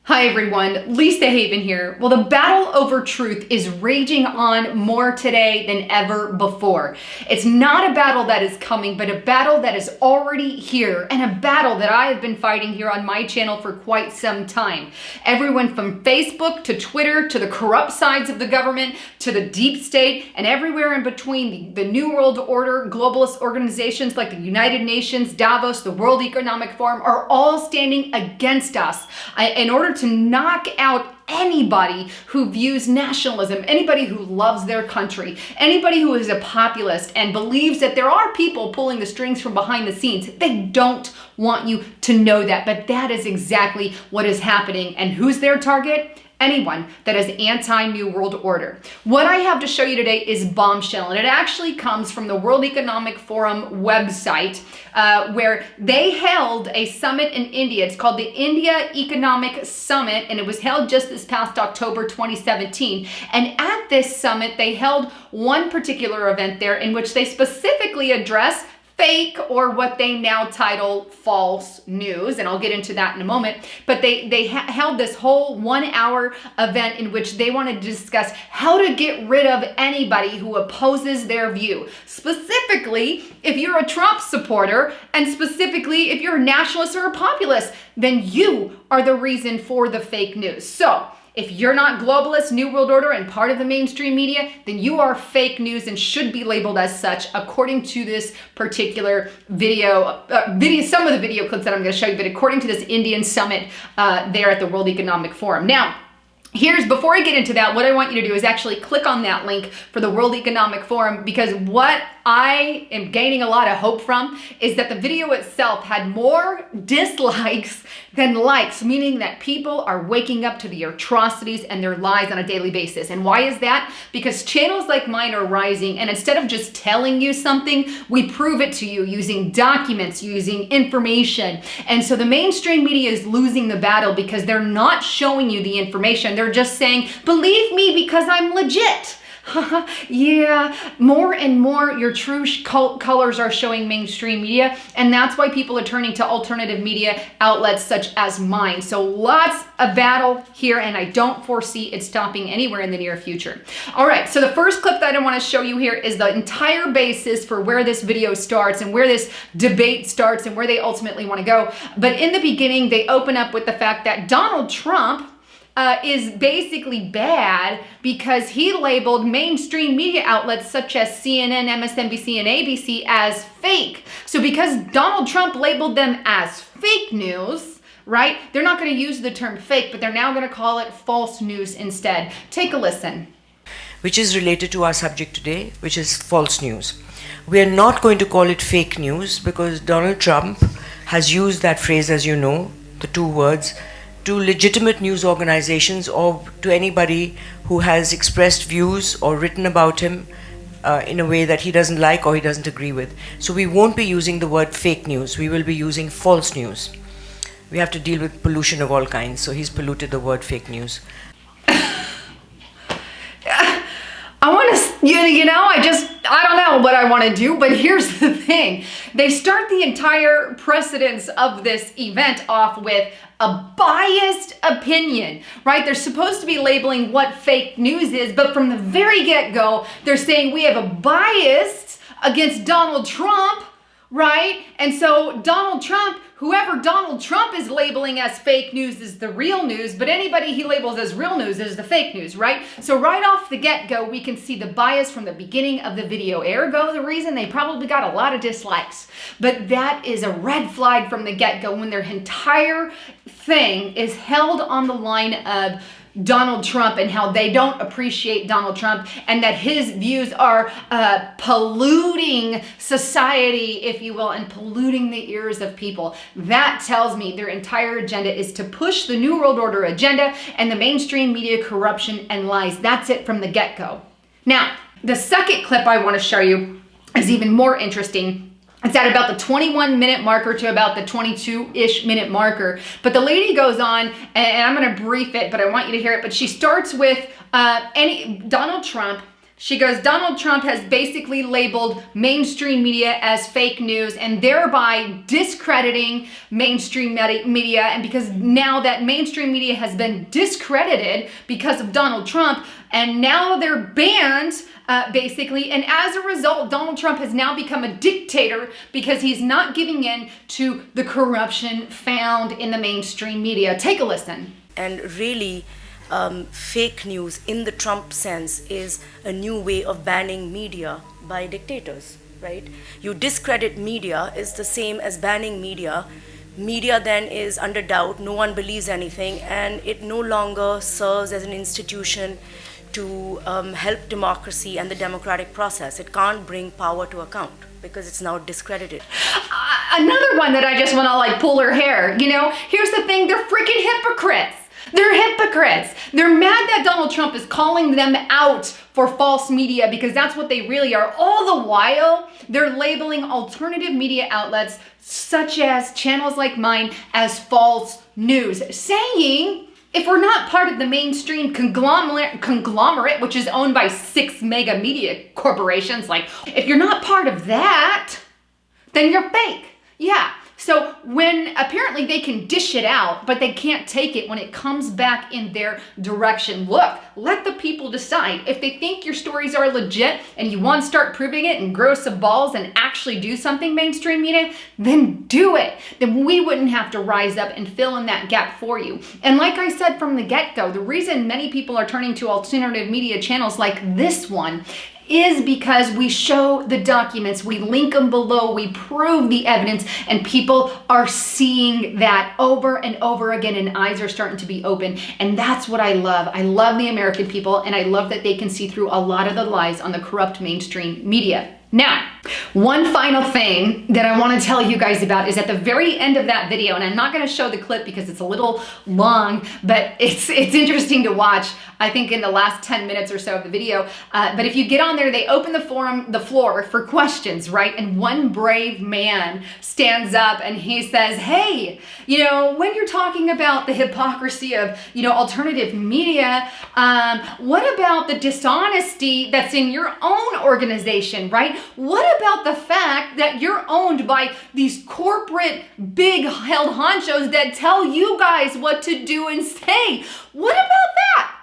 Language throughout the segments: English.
Hi everyone, Lisa Haven here. Well, the battle over truth is raging on more today than ever before. It's not a battle that is coming, but a battle that is already here, and a battle that I have been fighting here on my channel for quite some time. Everyone from Facebook to Twitter to the corrupt sides of the government to the deep state and everywhere in between, the New World Order, globalist organizations like the United Nations, Davos, the World Economic Forum are all standing against us in order to knock out anybody who views nationalism, anybody who loves their country, anybody who is a populist and believes that there are people pulling the strings from behind the scenes. They don't want you to know that, but that is exactly what is happening. And who's their target? Anyone that is anti-New World Order. What I have to show you today is bombshell, and it actually comes from the World Economic Forum website, where they held a summit in India. It's called the India Economic Summit, and it was held just this past October 2017. And at this summit, they held one particular event there in which they specifically address fake, or what they now title false news, and I'll get into that in a moment. But they held this whole 1 hour event in which they wanted to discuss how to get rid of anybody who opposes their view. Specifically, if you're a Trump supporter, and specifically if you're a nationalist or a populist, then you are the reason for the fake news. So if you're not globalist, New World Order, and part of the mainstream media, then you are fake news and should be labeled as such, according to this particular video, some of the video clips that I'm going to show you, but according to this Indian summit there at the World Economic Forum. Now, before I get into that, what I want you to do is actually click on that link for the World Economic Forum, because what I am gaining a lot of hope from is that the video itself had more dislikes than likes, meaning that people are waking up to the atrocities and their lies on a daily basis. And why is that? Because channels like mine are rising, and instead of just telling you something, we prove it to you using documents, using information. And so the mainstream media is losing the battle because they're not showing you the information. They're just saying, believe me because I'm legit. Yeah, more and more your true colors are showing mainstream media, and that's why people are turning to alternative media outlets such as mine. So lots of battle here, and I don't foresee it stopping anywhere in the near future. All right, so the first clip that I want to show you here is the entire basis for where this video starts and where this debate starts and where they ultimately want to go. But in the beginning, they open up with the fact that Donald Trump is basically bad because he labeled mainstream media outlets such as CNN, MSNBC, and ABC as fake. So because Donald Trump labeled them as fake news, right, they're not going to use the term fake, but they're now going to call it false news instead. Take a listen. Which is related to our subject today, which is false news. We are not going to call it fake news because Donald Trump has used that phrase, as you know, the two words, to legitimate news organizations or to anybody who has expressed views or written about him in a way that he doesn't like or he doesn't agree with. So we won't be using the word fake news, we will be using false news. We have to deal with pollution of all kinds, so he's polluted the word fake news. I want to, I don't know what I want to do, but here's the thing. They start the entire precedence of this event off with a biased opinion, right? They're supposed to be labeling what fake news is, but from the very get-go, they're saying we have a bias against Donald Trump, right? And so Donald Trump, whoever Donald Trump is labeling as fake news is the real news, but anybody he labels as real news is the fake news, right? So right off the get-go, we can see the bias from the beginning of the video. Ergo, the reason they probably got a lot of dislikes. But that is a red flag from the get-go when their entire thing is held on the line of Donald Trump and how they don't appreciate Donald Trump and that his views are polluting society, if you will, and polluting the ears of people. That tells me their entire agenda is to push the New World Order agenda and the mainstream media corruption and lies. That's it from the get-go. Now, the second clip I want to show you is even more interesting. It's at about the 21-minute marker to about the 22-ish minute marker. But the lady goes on, and I'm going to brief it, but I want you to hear it. But she starts with Donald Trump. She goes, Donald Trump has basically labeled mainstream media as fake news and thereby discrediting mainstream media. And because now that mainstream media has been discredited because of Donald Trump, and now they're banned, basically. And as a result, Donald Trump has now become a dictator because he's not giving in to the corruption found in the mainstream media. Take a listen. And really, fake news in the Trump sense is a new way of banning media by dictators, right? You discredit media is the same as banning media. Media then is under doubt, no one believes anything, and it no longer serves as an institution to help democracy and the democratic process. It can't bring power to account because it's now discredited. Another one that I just want to like pull her hair, you know, here's the thing, they're freaking hypocrites. They're hypocrites. They're mad that Donald Trump is calling them out for false media because that's what they really are. All the while, they're labeling alternative media outlets such as channels like mine as false news, saying if we're not part of the mainstream conglomerate, which is owned by 6 mega media corporations, like if you're not part of that, then you're fake. Yeah. So when apparently they can dish it out, but they can't take it when it comes back in their direction. Look, let the people decide. If they think your stories are legit and you want to start proving it and grow some balls and actually do something mainstream media, then do it. Then we wouldn't have to rise up and fill in that gap for you. And like I said from the get-go, the reason many people are turning to alternative media channels like this one is because we show the documents, we link them below, we prove the evidence, and people are seeing that over and over again, and eyes are starting to be open. And that's what I love. I love the American people, and I love that they can see through a lot of the lies on the corrupt mainstream media. Now, one final thing that I want to tell you guys about is at the very end of that video, and I'm not going to show the clip because it's a little long, but it's interesting to watch, I think in the last 10 minutes or so of the video. But if you get on there, they open the floor for questions, right? And one brave man stands up and he says, hey, you know, when you're talking about the hypocrisy of, you know, alternative media, what about the dishonesty that's in your own organization, right? What about the fact that you're owned by these corporate big held honchos that tell you guys what to do and say? What about that?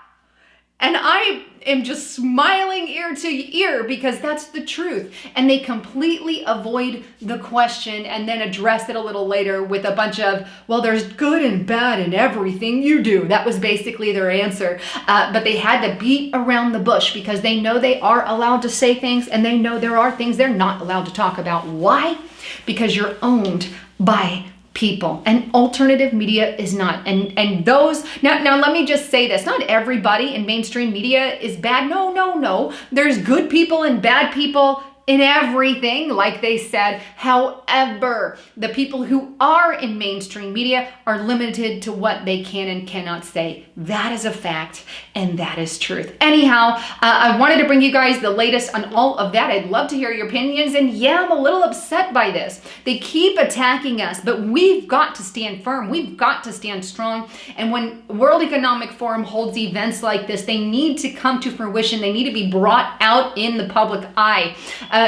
And I am just smiling ear to ear because that's the truth. And they completely avoid the question and then address it a little later with a bunch of, well, there's good and bad in everything you do. That was basically their answer. But they had to beat around the bush because they know they are allowed to say things and they know there are things they're not allowed to talk about. Why? Because you're owned by people, and alternative media is not. And those now let me just say this, not everybody in mainstream media is bad. No, there's good people and bad people in everything, like they said. However, the people who are in mainstream media are limited to what they can and cannot say. That is a fact, and that is truth. Anyhow, I wanted to bring you guys the latest on all of that. I'd love to hear your opinions, and yeah, I'm a little upset by this. They keep attacking us, but we've got to stand firm. We've got to stand strong, and when World Economic Forum holds events like this, they need to come to fruition. They need to be brought out in the public eye.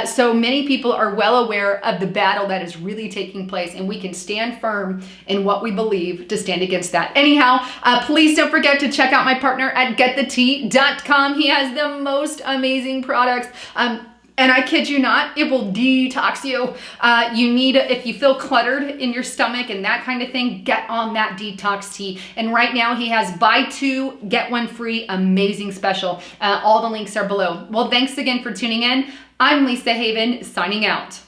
So many people are well aware of the battle that is really taking place, and we can stand firm in what we believe to stand against that. Anyhow, please don't forget to check out my partner at getthetea.com. He has the most amazing products. And I kid you not, it will detox you. You need, if you feel cluttered in your stomach and that kind of thing, get on that detox tea. And right now he has buy two, get one free, amazing special. All the links are below. Well, thanks again for tuning in. I'm Lisa Haven, signing out.